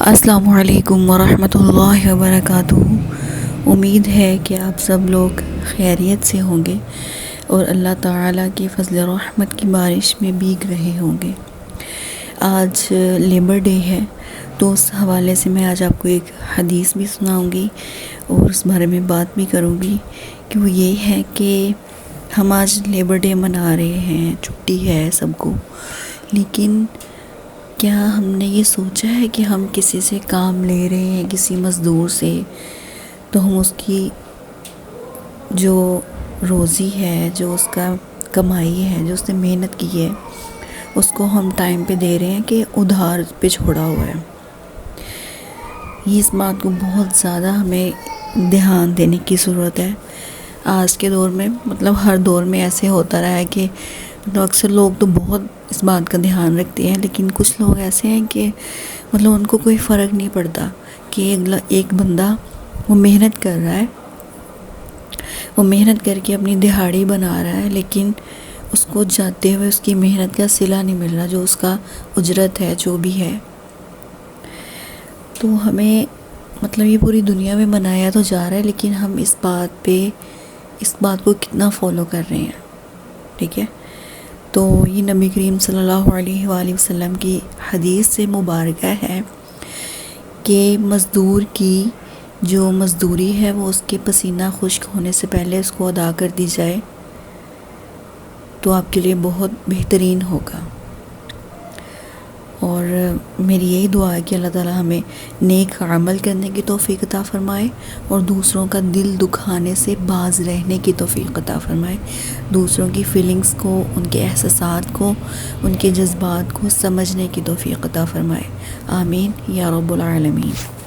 السلام علیکم ورحمۃ اللہ وبرکاتہ۔ امید ہے کہ آپ سب لوگ خیریت سے ہوں گے اور اللہ تعالیٰ کی فضل و رحمت کی بارش میں بھیگ رہے ہوں گے۔ آج لیبر ڈے ہے، تو اس حوالے سے میں آج آپ کو ایک حدیث بھی سناؤں گی اور اس بارے میں بات بھی کروں گی کہ وہ یہ ہے کہ ہم آج لیبر ڈے منا رہے ہیں، چھٹی ہے سب کو، لیکن کیا ہم نے یہ سوچا ہے کہ ہم کسی سے کام لے رہے ہیں، کسی مزدور سے، تو ہم اس کی جو روزی ہے، جو اس کا کمائی ہے، جو اس نے محنت کی ہے، اس کو ہم ٹائم پہ دے رہے ہیں کہ ادھار پہ چھوڑا ہوا ہے۔ یہ اس بات کو بہت زیادہ ہمیں دھیان دینے کی ضرورت ہے۔ آج کے دور میں ہر دور میں ایسے ہوتا رہا ہے کہ اکثر لوگ تو بہت اس بات کا دھیان رکھتے ہیں، لیکن کچھ لوگ ایسے ہیں کہ ان کو کوئی فرق نہیں پڑتا کہ ایک بندہ وہ محنت کر رہا ہے، وہ محنت کر کے اپنی دہاڑی بنا رہا ہے، لیکن اس کو جاتے ہوئے اس کی محنت کا صلہ نہیں مل رہا، جو اس کا اجرت ہے، جو بھی ہے۔ تو ہمیں یہ پوری دنیا میں منایا تو جا رہا ہے، لیکن ہم اس بات کو کتنا فالو کر رہے ہیں، ٹھیک ہے؟ تو یہ نبی کریم صلی اللہ علیہ وآلہ وسلم کی حدیث سے مبارکہ ہے کہ مزدور کی جو مزدوری ہے وہ اس کے پسینہ خشک ہونے سے پہلے اس کو ادا کر دی جائے تو آپ کے لیے بہت بہترین ہوگا۔ اور میری یہی دعا ہے کہ اللہ تعالیٰ ہمیں نیک عمل کرنے کی توفیق عطا فرمائے اور دوسروں کا دل دکھانے سے باز رہنے کی توفیق عطا فرمائے، دوسروں کی فیلنگز کو، ان کے احساسات کو، ان کے جذبات کو سمجھنے کی توفیق عطا فرمائے۔ آمین یا رب العالمین۔